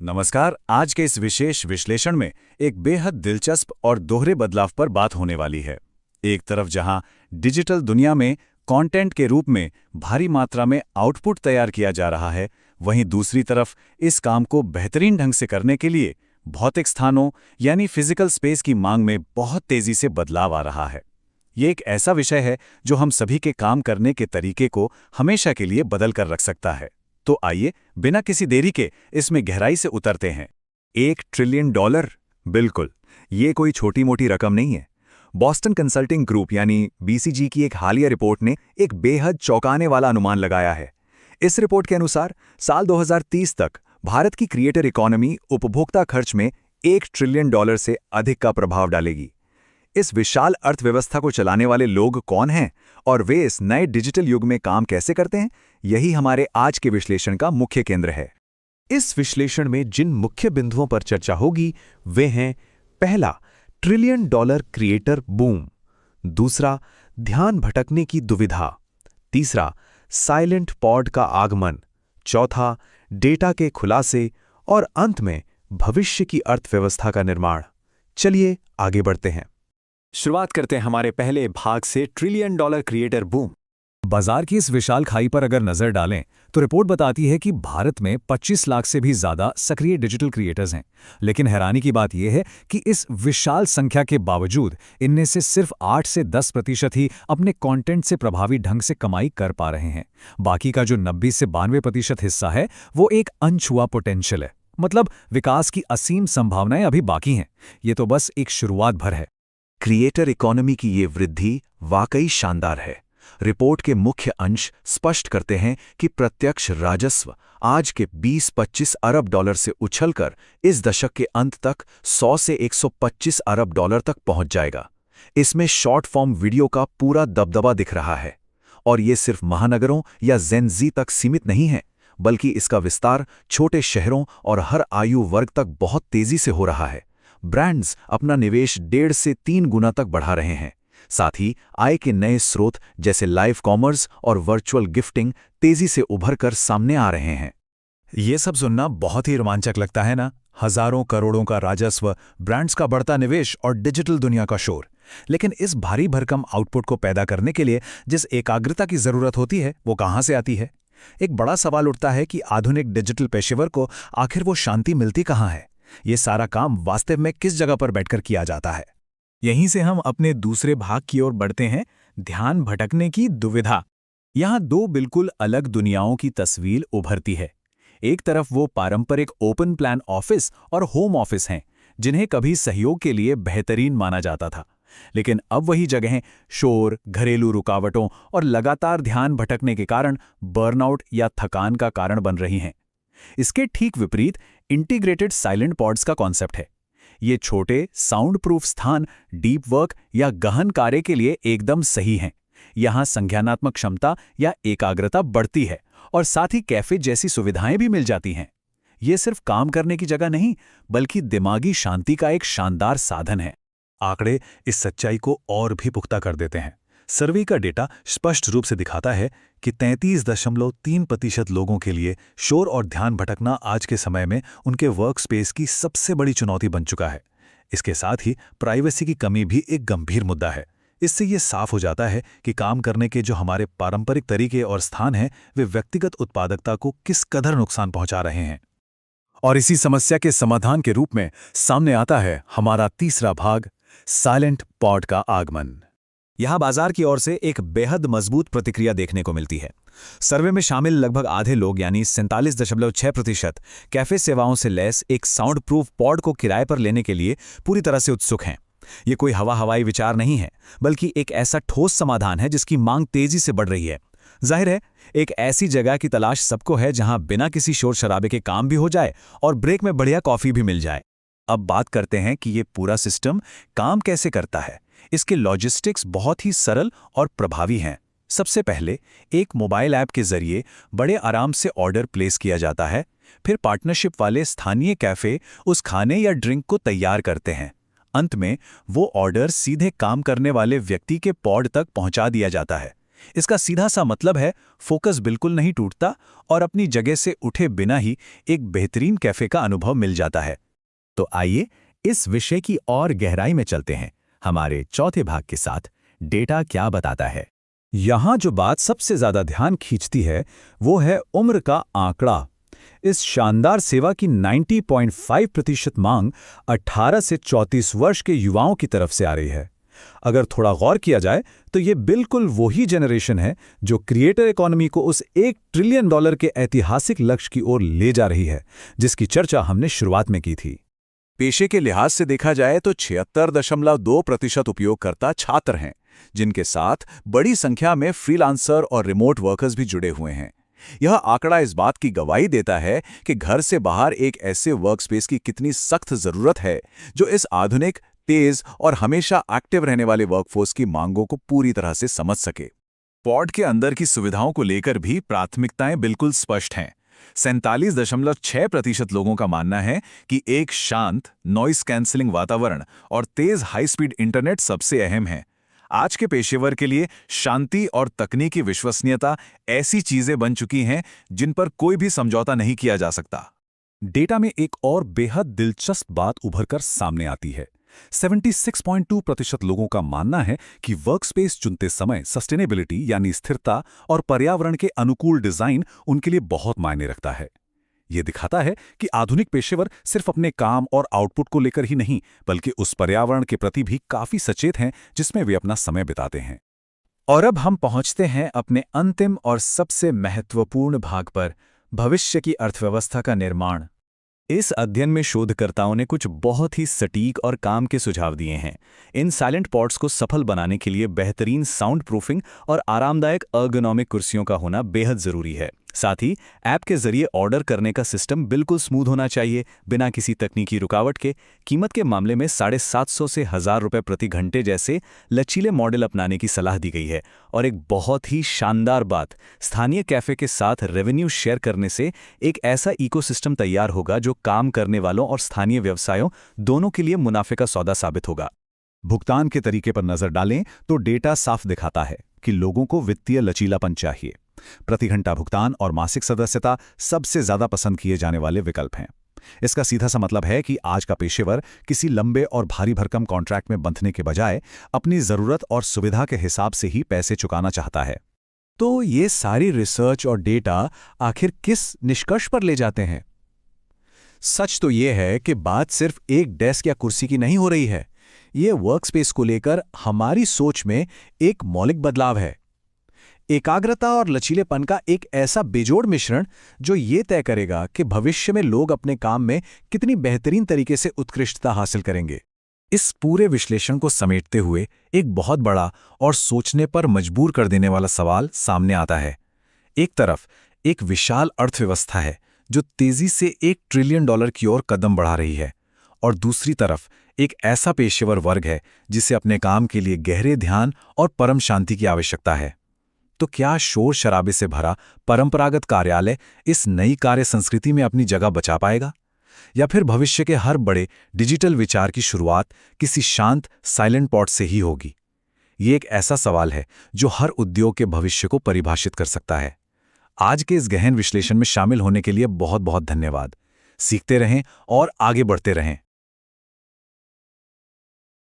नमस्कार। आज के इस विशेष विश्लेषण में एक बेहद दिलचस्प और दोहरे बदलाव पर बात होने वाली है। एक तरफ जहां डिजिटल दुनिया में कंटेंट के रूप में भारी मात्रा में आउटपुट तैयार किया जा रहा है, वहीं दूसरी तरफ इस काम को बेहतरीन ढंग से करने के लिए भौतिक स्थानों यानी फिजिकल स्पेस की मांग में बहुत तेजी से बदलाव आ रहा है। ये एक ऐसा विषय है जो हम सभी के काम करने के तरीके को हमेशा के लिए बदल कर रख सकता है। तो आइए बिना किसी देरी के इसमें गहराई से उतरते हैं। $1 ट्रिलियन, बिल्कुल, ये कोई छोटी मोटी रकम नहीं है। बॉस्टन कंसल्टिंग ग्रुप यानी BCG की एक हालिया रिपोर्ट ने एक बेहद चौंकाने वाला अनुमान लगाया है। इस रिपोर्ट के अनुसार साल 2030 तक भारत की क्रिएटर इकोनॉमी उपभोक्ता खर्च में $1 ट्रिलियन से अधिक का प्रभाव डालेगी। इस विशाल अर्थव्यवस्था को चलाने वाले लोग कौन हैं और वे इस नए डिजिटल युग में काम कैसे करते हैं, यही हमारे आज के विश्लेषण का मुख्य केंद्र है। इस विश्लेषण में जिन मुख्य बिंदुओं पर चर्चा होगी वे हैं: पहला, $1 ट्रिलियन क्रिएटर बूम; दूसरा, ध्यान भटकने की दुविधा; तीसरा, साइलेंट पॉड का आगमन; चौथा, डेटा के खुलासे; और अंत में भविष्य की अर्थव्यवस्था का निर्माण। चलिए आगे बढ़ते हैं। शुरुआत करते हैं हमारे पहले भाग से, $1 ट्रिलियन क्रिएटर बूम। बाजार की इस विशाल खाई पर अगर नजर डालें तो रिपोर्ट बताती है कि भारत में 25 लाख से भी ज्यादा सक्रिय डिजिटल क्रिएटर्स हैं। लेकिन हैरानी की बात यह है कि इस विशाल संख्या के बावजूद इनमें से सिर्फ 8 से 10% ही अपने कंटेंट से प्रभावी ढंग से कमाई कर पा रहे हैं। बाकी का जो 90 से 92% हिस्सा है वो एक अनछुआ पोटेंशियल है। मतलब विकास की असीम संभावनाएं अभी बाकी हैं। ये तो बस एक शुरुआत भर है। क्रिएटर इकोनॉमी की ये वृद्धि वाकई शानदार है। रिपोर्ट के मुख्य अंश स्पष्ट करते हैं कि प्रत्यक्ष राजस्व आज के 20-25 अरब डॉलर से उछलकर इस दशक के अंत तक 100 से 125 अरब डॉलर तक पहुंच जाएगा। इसमें शॉर्ट फॉर्म वीडियो का पूरा दबदबा दिख रहा है। और ये सिर्फ महानगरों या जेन ज़ी तक सीमित नहीं है, बल्कि इसका विस्तार छोटे शहरों और हर आयु वर्ग तक बहुत तेजी से हो रहा है। ब्रांड्स अपना निवेश 1.5 से 3 गुना तक बढ़ा रहे हैं। साथ ही आय के नए स्रोत जैसे लाइव कॉमर्स और वर्चुअल गिफ्टिंग तेजी से उभर कर सामने आ रहे हैं। ये सब सुनना बहुत ही रोमांचक लगता है ना। हजारों करोड़ों का राजस्व, ब्रांड्स का बढ़ता निवेश और डिजिटल दुनिया का शोर। लेकिन इस भारी भरकम आउटपुट को पैदा करने के लिए जिस एकाग्रता की जरूरत होती है वो कहाँ से आती है? एक बड़ा सवाल उठता है कि आधुनिक डिजिटल पेशेवर को आखिर वो शांति मिलती कहाँ है? ये सारा काम वास्तव में किस जगह पर बैठकर किया जाता है? यहीं से हम अपने दूसरे भाग की ओर बढ़ते हैं, ध्यान भटकने की दुविधा। यहाँ दो बिल्कुल अलग दुनियाओं की तस्वीर उभरती है। एक तरफ वो पारंपरिक ओपन प्लान ऑफिस और होम ऑफिस हैं, जिन्हें कभी सहयोग के लिए बेहतरीन माना जाता था। लेकिन अब वही जगहें शोर, घरेलू रुकावटों और लगातार ध्यान भटकने के कारण बर्नआउट या थकान का कारण बन रही हैं। इसके ठीक विपरीत इंटीग्रेटेड साइलेंट पॉड्स का कॉन्सेप्ट है। ये छोटे साउंड प्रूफ स्थान डीप वर्क या गहन कार्य के लिए एकदम सही हैं। यहाँ संज्ञानात्मक क्षमता या एकाग्रता बढ़ती है और साथ ही कैफे जैसी सुविधाएं भी मिल जाती हैं। ये सिर्फ काम करने की जगह नहीं, बल्कि दिमागी शांति का एक शानदार साधन है। आंकड़े इस सच्चाई को और भी पुख्ता कर देते हैं। सर्वे का डेटा स्पष्ट रूप से दिखाता है कि 33.3% लोगों के लिए शोर और ध्यान भटकना आज के समय में उनके वर्क स्पेस की सबसे बड़ी चुनौती बन चुका है। इसके साथ ही प्राइवेसी की कमी भी एक गंभीर मुद्दा है। इससे ये साफ हो जाता है कि काम करने के जो हमारे पारंपरिक तरीके और स्थान हैं, वे व्यक्तिगत उत्पादकता को किस कदर नुकसान पहुंचा रहे हैं। और इसी समस्या के समाधान के रूप में सामने आता है हमारा तीसरा भाग, साइलेंट पॉड का आगमन। यहां बाजार की ओर से एक बेहद मजबूत प्रतिक्रिया देखने को मिलती है। सर्वे में शामिल लगभग आधे लोग यानी 47.6% कैफे सेवाओं से लैस एक साउंड प्रूफ पॉड को किराए पर लेने के लिए पूरी तरह से उत्सुक हैं। ये कोई हवाई विचार नहीं है, बल्कि एक ऐसा ठोस समाधान है जिसकी मांग तेजी से बढ़ रही है। जाहिर है, एक ऐसी जगह की तलाश सबको है जहां बिना किसी शोर शराबे के काम भी हो जाए और ब्रेक में बढ़िया कॉफी भी मिल जाए। अब बात करते हैं कि ये पूरा सिस्टम काम कैसे करता है। इसके लॉजिस्टिक्स बहुत ही सरल और प्रभावी हैं। सबसे पहले एक मोबाइल ऐप के जरिए बड़े आराम से ऑर्डर प्लेस किया जाता है। फिर पार्टनरशिप वाले स्थानीय कैफे उस खाने या ड्रिंक को तैयार करते हैं। अंत में वो ऑर्डर सीधे काम करने वाले व्यक्ति के पॉड तक पहुंचा दिया जाता है। इसका सीधा सा मतलब है फोकस बिल्कुल नहीं टूटता और अपनी जगह से उठे बिना ही एक बेहतरीन कैफे का अनुभव मिल जाता है। तो आइए इस विषय की और गहराई में चलते हैं हमारे चौथे भाग के साथ, डेटा क्या बताता है। यहां जो बात सबसे ज्यादा ध्यान खींचती है वो है उम्र का आंकड़ा। इस शानदार सेवा की 90.5% मांग 18 से 34 वर्ष के युवाओं की तरफ से आ रही है। अगर थोड़ा गौर किया जाए तो ये बिल्कुल वही जनरेशन है जो क्रिएटर इकोनॉमी को उस $1 ट्रिलियन के ऐतिहासिक लक्ष्य की ओर ले जा रही है, जिसकी चर्चा हमने शुरुआत में की थी। पेशे के लिहाज से देखा जाए तो 76.2% उपयोगकर्ता छात्र हैं, जिनके साथ बड़ी संख्या में फ्रीलांसर और रिमोट वर्कर्स भी जुड़े हुए हैं। यह आंकड़ा इस बात की गवाही देता है कि घर से बाहर एक ऐसे वर्कस्पेस की कितनी सख्त जरूरत है जो इस आधुनिक, तेज और हमेशा एक्टिव रहने वाले वर्कफोर्स की मांगों को पूरी तरह से समझ सके। पॉड के अंदर की सुविधाओं को लेकर भी प्राथमिकताएं बिल्कुल स्पष्ट हैं। 47.6% लोगों का मानना है कि एक शांत, नॉइस कैंसलिंग वातावरण और तेज हाई स्पीड इंटरनेट सबसे अहम है। आज के पेशेवर के लिए शांति और तकनीकी विश्वसनीयता ऐसी चीजें बन चुकी हैं जिन पर कोई भी समझौता नहीं किया जा सकता। डेटा में एक और बेहद दिलचस्प बात उभरकर सामने आती है। 76.2% लोगों का मानना है कि वर्कस्पेस चुनते समय सस्टेनेबिलिटी यानी स्थिरता और पर्यावरण के अनुकूल डिजाइन उनके लिए बहुत मायने रखता है। ये दिखाता है कि आधुनिक पेशेवर सिर्फ अपने काम और आउटपुट को लेकर ही नहीं, बल्कि उस पर्यावरण के प्रति भी काफी सचेत हैं जिसमें वे अपना समय बिताते हैं। और अब हम पहुंचते हैं अपने अंतिम और सबसे महत्वपूर्ण भाग पर, भविष्य की अर्थव्यवस्था का निर्माण। इस अध्ययन में शोधकर्ताओं ने कुछ बहुत ही सटीक और काम के सुझाव दिए हैं। इन साइलेंट पॉड्स को सफल बनाने के लिए बेहतरीन साउंड प्रूफिंग और आरामदायक अर्गोनॉमिक कुर्सियों का होना बेहद जरूरी है। साथ ही ऐप के जरिए ऑर्डर करने का सिस्टम बिल्कुल स्मूथ होना चाहिए, बिना किसी तकनीकी रुकावट के। कीमत के मामले में 750 से 1000 रुपये प्रति घंटे जैसे लचीले मॉडल अपनाने की सलाह दी गई है। और एक बहुत ही शानदार बात, स्थानीय कैफे के साथ रेवेन्यू शेयर करने से एक ऐसा इकोसिस्टम तैयार होगा जो काम करने वालों और स्थानीय व्यवसायों दोनों के लिए मुनाफे का सौदा साबित होगा। भुगतान के तरीके पर नजर डालें तो डेटा साफ दिखाता है कि लोगों को वित्तीय लचीलापन चाहिए। प्रति घंटा भुगतान और मासिक सदस्यता सबसे ज्यादा पसंद किए जाने वाले विकल्प हैं। इसका सीधा सा मतलब है कि आज का पेशेवर किसी लंबे और भारी भरकम कॉन्ट्रैक्ट में बंधने के बजाय अपनी जरूरत और सुविधा के हिसाब से ही पैसे चुकाना चाहता है। तो ये सारी रिसर्च और डेटा आखिर किस निष्कर्ष पर ले जाते हैं? सच तो ये है कि बात सिर्फ एक डेस्क या कुर्सी की नहीं हो रही है। ये वर्कस्पेस को लेकर हमारी सोच में एक मौलिक बदलाव है। एकाग्रता और लचीलेपन का एक ऐसा बेजोड़ मिश्रण जो ये तय करेगा कि भविष्य में लोग अपने काम में कितनी बेहतरीन तरीके से उत्कृष्टता हासिल करेंगे। इस पूरे विश्लेषण को समेटते हुए एक बहुत बड़ा और सोचने पर मजबूर कर देने वाला सवाल सामने आता है। एक तरफ एक विशाल अर्थव्यवस्था है जो तेजी से $1 ट्रिलियन की ओर कदम बढ़ा रही है, और दूसरी तरफ एक ऐसा पेशेवर वर्ग है जिसे अपने काम के लिए गहरे ध्यान और परम शांति की आवश्यकता है। तो क्या शोर शराबे से भरा परंपरागत कार्यालय इस नई कार्य संस्कृति में अपनी जगह बचा पाएगा, या फिर भविष्य के हर बड़े डिजिटल विचार की शुरुआत किसी शांत साइलेंट पॉड से ही होगी? ये एक ऐसा सवाल है जो हर उद्योग के भविष्य को परिभाषित कर सकता है। आज के इस गहन विश्लेषण में शामिल होने के लिए बहुत बहुत धन्यवाद। सीखते रहें और आगे बढ़ते रहें।